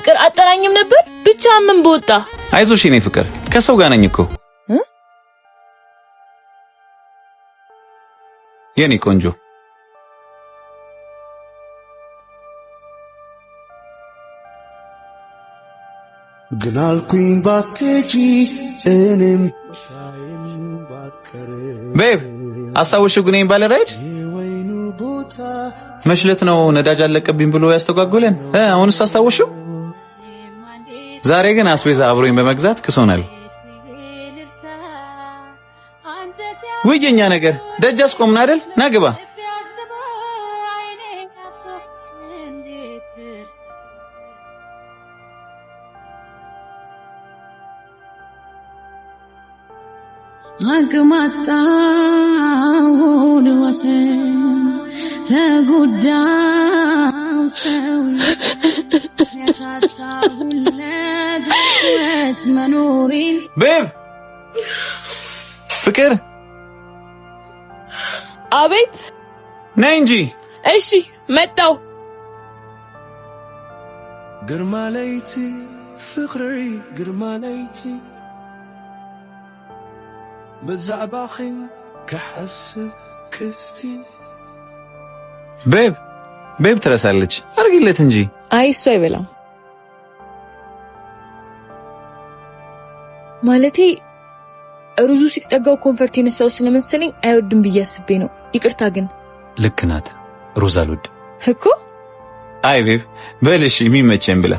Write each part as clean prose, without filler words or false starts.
ፍቅር አጠራኝም ነበር ብቻ ምን በወጣ አይዞሽ የኔ ፍቅር ከሰው ጋር ነኝ እኮ የኔ ቆንጆ ግናልኩኝ ባትጂ እኔም ሻይም ባከረ ቤብ አሳውሽው ግን ባለ ራይድ መሽለት ነው ነዳጅ አለቀብኝ ብሎ ያስተጓጎለን አሁንስ አስታውሽው ዛሬ ግን አስቤዛ አብሮኝ በመግዛት ክሶናል ወይኛ ነገር ደጃስ ቆምና አይደል ናግባ አግማጣውን ወሰን ተጉዳው ሰው ያታታሁለት ወት መኖሪን ቤብ ፍቅር አቤት ነይ እንጂ እሺ መጣው ግርማ ለይቲ ፍቅሪ ግርማ ለይቲ بزعباخي كحسب كستي ቤብ ትረሳለች አርግለት እንጂ አይ እሱ አይበላም ማለቴ ሩዙ ሲጠጋው ኮንፈርት የነሳው ስለመሰለኝ አይወድም ብዬ አስቤ ነው ይቅርታ ግን ልክ ናት ሩዝ አልወድ እኮ አይ ቤብ በልሽ የሚመቸኝ ብላ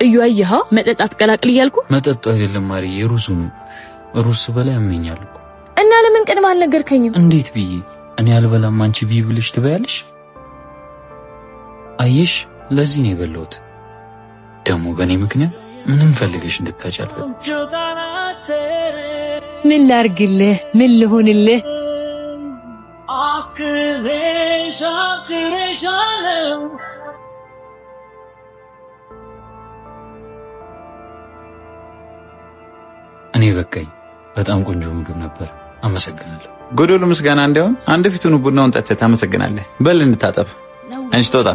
እዩአየሃ መጠጣት ቀላቅል ይያልኩ መጠጡ አይደለም ማሪ ሩዝ በላ ያመኛልኩ እና ለምን ቀድማ አልነገርከኝም እንዴት ብዬ እኔ አልበላም አንቺ ቢብልሽ ትበያለሽ አይሽ ለዚህ ነው የበላሁት ደሞ በኔ ምክንያት ምንም ፈልገሽ እንድታጫልፈ ምን ላርግልህ ምን ልሆንልህ አክሬሻለው እኔ በቃኝ በጣም ቆንጆ ምግብ ነበር አመሰግናለሁ ጎዶሎ ምስጋና እንደውም አንድ ፊቱን ቡናውን ጠጥተህ ታመሰግናለህ በል እንታጠብ አንቺ ተወጣ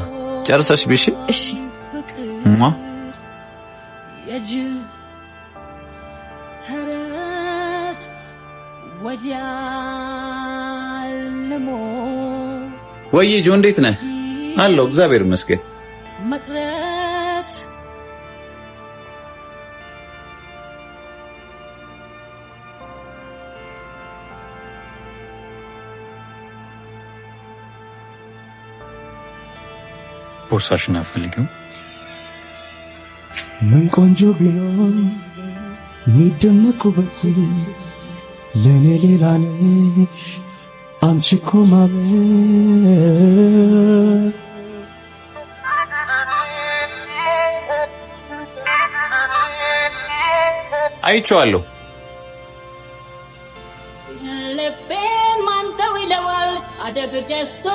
ጨርሰሽ ቢሽ እሺ የጅ ተረት ወዲያልሞ ወይ ጆ እንዴት ነህ አለው እግዚአብሔር ይመስገን መቅረት ቦርሳሽን አፈልጊው ምን ቆንጆ ቢሆን የሚደነቁበት ለኔ ሌላ ነሽ አንቺ እኮ ማለት አይቼዋለሁ ልቤን ማን ተው ይለዋል አደብ ገዝቶ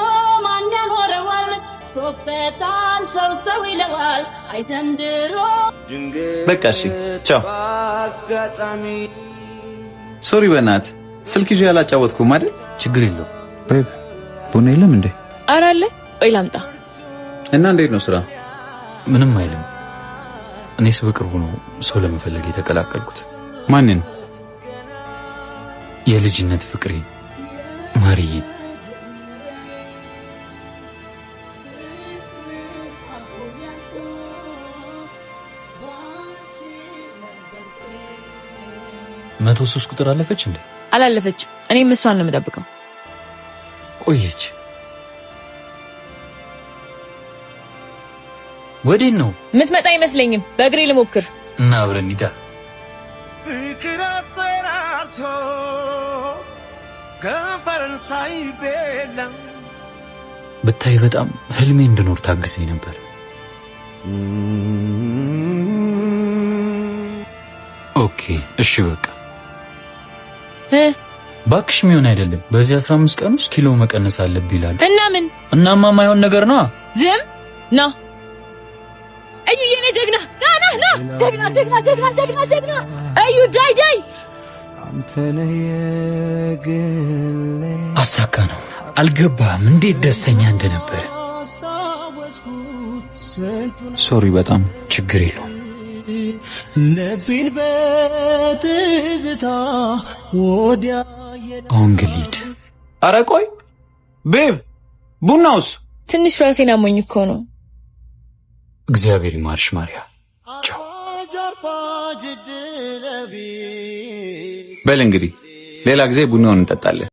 ማን ያኖረዋል ሶፈታን ሰው ይለዋል አይተንድሮ በቃ እሺ ቻው ሶሪ በእናት ስልክ ይዤ ያላጫወትኩም አይደል ችግር የለው ቤብ ቡና የለም እንዴ ኧረ አለ ቆይ ላምጣ እና እንዴት ነው ስራ ምንም አይልም እኔስ በቅርቡ ነው ሰው ለመፈለግ የተቀላቀልኩት ማንን የልጅነት ፍቅሬ ማሪዬ 103 ቁጥር አለፈች እንዴ? አላለፈች። እኔም እሷን ነው የምጠብቀው። ቆየች። ወዴት ነው? የምትመጣ አይመስለኝም። በእግሬ ልሞክር እና አብረን ሂዳ። ከፈረንሳይ ቤላ ብታይ በጣም ህልሜ እንድኖር ታግሰኝ ነበር። ኦኬ እሺ በቃ ባክሽ ሚሆን አይደለም። በዚህ 15 ቀን ውስጥ ኪሎ መቀነስ አለብኝ ይላል። እና ምን? እናማ ማይሆን ነገር ነው። ዝም ና እዩ የኔ ጀግና ና ጀግና እዩ ዳይ አሳካ ነው። አልገባም እንዴት ደስተኛ እንደነበር። ሶሪ በጣም ችግር የለውም። ነቢን በትዝታ ወዲያ አሁን ግን ልሂድ። ኧረ ቆይ ቤብ፣ ቡናውስ? ትንሽ ራሴን አሞኝ እኮ ነው። እግዚአብሔር ይማርሽ ማርያ። ቻው። በል እንግዲህ ሌላ ጊዜ ቡናውን እንጠጣለን።